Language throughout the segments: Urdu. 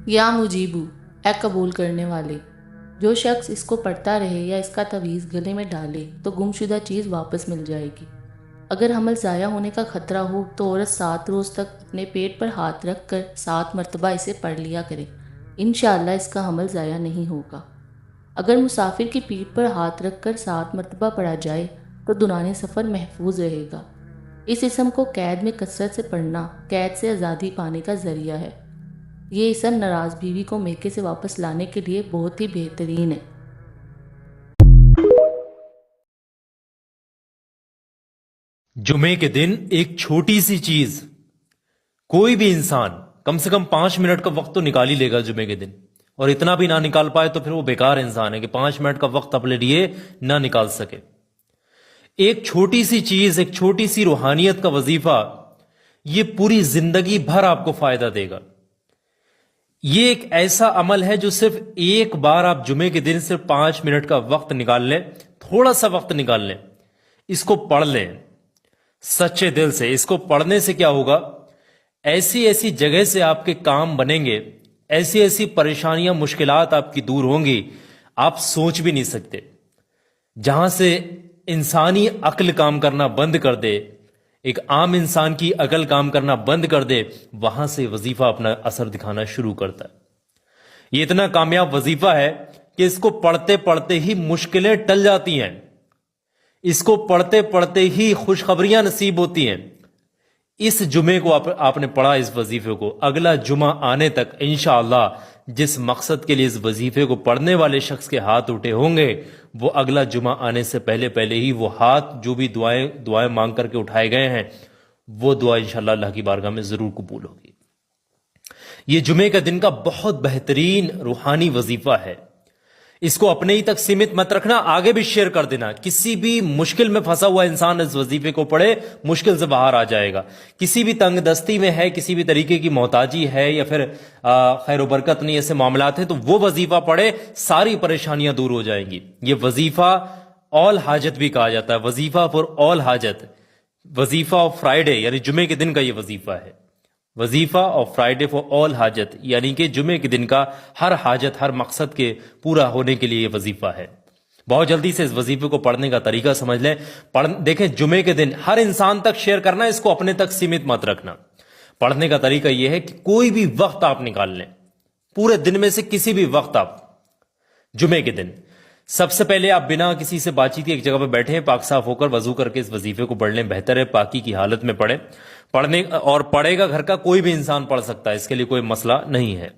یا مجیبو، اے قبول کرنے والے، جو شخص اس کو پڑھتا رہے یا اس کا تعویذ گلے میں ڈالے تو گم شدہ چیز واپس مل جائے گی۔ اگر حمل ضائع ہونے کا خطرہ ہو تو عورت 7 روز تک اپنے پیٹ پر ہاتھ رکھ کر 7 مرتبہ اسے پڑھ لیا کرے، انشاءاللہ اس کا حمل ضائع نہیں ہوگا۔ اگر مسافر کی پیٹھ پر ہاتھ رکھ کر 7 مرتبہ پڑھا جائے تو دوران سفر محفوظ رہے گا۔ اس اسم کو قید میں کثرت سے پڑھنا قید سے آزادی پانے کا ذریعہ ہے۔ یہ اسم ناراض بیوی کو میکے سے واپس لانے کے لیے بہت ہی بہترین ہے۔ جمعے کے دن ایک چھوٹی سی چیز، کوئی بھی انسان کم سے کم 5 منٹ کا وقت تو نکال ہی لے گا جمعے کے دن، اور اتنا بھی نہ نکال پائے تو پھر وہ بیکار انسان ہے کہ 5 منٹ کا وقت اپنے لیے نہ نکال سکے۔ ایک چھوٹی سی چیز، ایک چھوٹی سی روحانیت کا وظیفہ، یہ پوری زندگی بھر آپ کو فائدہ دے گا۔ یہ ایک ایسا عمل ہے جو صرف ایک بار آپ جمعے کے دن صرف 5 منٹ کا وقت نکال لیں، تھوڑا سا وقت نکال لیں، اس کو پڑھ لیں سچے دل سے۔ اس کو پڑھنے سے کیا ہوگا؟ ایسی ایسی جگہ سے آپ کے کام بنیں گے، ایسی ایسی پریشانیاں مشکلات آپ کی دور ہوں گی، آپ سوچ بھی نہیں سکتے۔ جہاں سے انسانی عقل کام کرنا بند کر دے، ایک عام انسان کی عقل کام کرنا بند کر دے، وہاں سے وظیفہ اپنا اثر دکھانا شروع کرتا ہے۔ یہ اتنا کامیاب وظیفہ ہے کہ اس کو پڑھتے پڑھتے ہی مشکلیں ٹل جاتی ہیں، اس کو پڑھتے پڑھتے ہی خوشخبریاں نصیب ہوتی ہیں۔ اس جمعے کو آپ نے پڑھا، اس وظیفے کو، اگلا جمعہ آنے تک انشاءاللہ جس مقصد کے لیے اس وظیفے کو پڑھنے والے شخص کے ہاتھ اٹھے ہوں گے، وہ اگلا جمعہ آنے سے پہلے پہلے ہی وہ ہاتھ جو بھی دعائیں مانگ کر کے اٹھائے گئے ہیں، وہ دعا انشاءاللہ اللہ کی بارگاہ میں ضرور قبول ہوگی۔ یہ جمعے کا دن کا بہت بہترین روحانی وظیفہ ہے۔ اس کو اپنے ہی تک سیمت مت رکھنا، آگے بھی شیئر کر دینا۔ کسی بھی مشکل میں پھنسا ہوا انسان اس وظیفے کو پڑھے، مشکل سے باہر آ جائے گا۔ کسی بھی تنگ دستی میں ہے، کسی بھی طریقے کی محتاجی ہے، یا پھر خیر و برکت نہیں، ایسے معاملات ہیں، تو وہ وظیفہ پڑھے، ساری پریشانیاں دور ہو جائیں گی۔ یہ وظیفہ آل حاجت بھی کہا جاتا ہے، وظیفہ فار آل حاجت، وظیفہ آف فرائیڈے، یعنی جمعے کے دن کا یہ وظیفہ ہے۔ وظیفہ آف فرائیڈے فار آل حاجت، یعنی کہ جمعے کے دن کا ہر حاجت، ہر مقصد کے پورا ہونے کے لیے یہ وظیفہ ہے۔ بہت جلدی سے اس وظیفے کو پڑھنے کا طریقہ سمجھ لیں۔ دیکھیں، جمعے کے دن ہر انسان تک شیئر کرنا، اس کو اپنے تک سیمت مت رکھنا۔ پڑھنے کا طریقہ یہ ہے کہ کوئی بھی وقت آپ نکال لیں، پورے دن میں سے کسی بھی وقت آپ، جمعے کے دن سب سے پہلے آپ بنا کسی سے بات چیت کے ایک جگہ پہ بیٹھیں، پاک صاف ہو کر وضو کر کے اس وظیفے کو پڑھ لیں۔ بہتر ہے پاکی کی حالت میں پڑھیں۔ پڑھے گا گھر کا کوئی بھی انسان پڑھ سکتا ہے، اس کے لیے کوئی مسئلہ نہیں ہے۔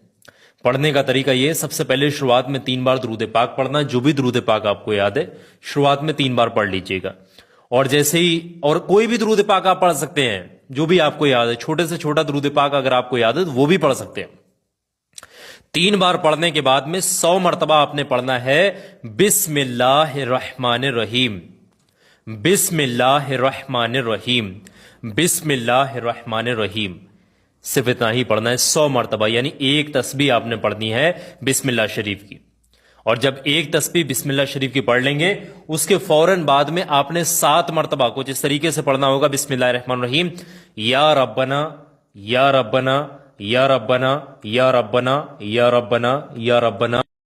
پڑھنے کا طریقہ یہ ہے، سب سے پہلے شروعات میں 3 بار درود پاک پڑھنا، جو بھی درود پاک آپ کو یاد ہے شروعات میں 3 بار پڑھ لیجئے گا۔ اور جیسے ہی، اور کوئی بھی درود پاک آپ پڑھ سکتے ہیں جو بھی آپ کو یاد ہے، چھوٹے سے چھوٹا درود پاک اگر آپ کو یاد ہے تو وہ بھی پڑھ سکتے ہیں۔ 3 بار پڑھنے کے بعد میں 100 مرتبہ آپ نے پڑھنا ہے بسم اللہ الرحمن الرحیم، بسم اللہ الرحمن الرحیم، بسم اللہ الرحمن الرحیم۔ صرف اتنا ہی پڑھنا ہے 100 مرتبہ، یعنی ایک تسبیح آپ نے پڑھنی ہے بسم اللہ شریف کی۔ اور جب ایک تسبیح بسم اللہ شریف کی پڑھ لیں گے، اس کے فوراً بعد میں آپ نے 7 مرتبہ کچھ اس طریقے سے پڑھنا ہوگا، بسم اللہ الرحمن الرحیم، یا ربنا یا ربنا یا ربنا یا ربنا یا ربنا یا ربنا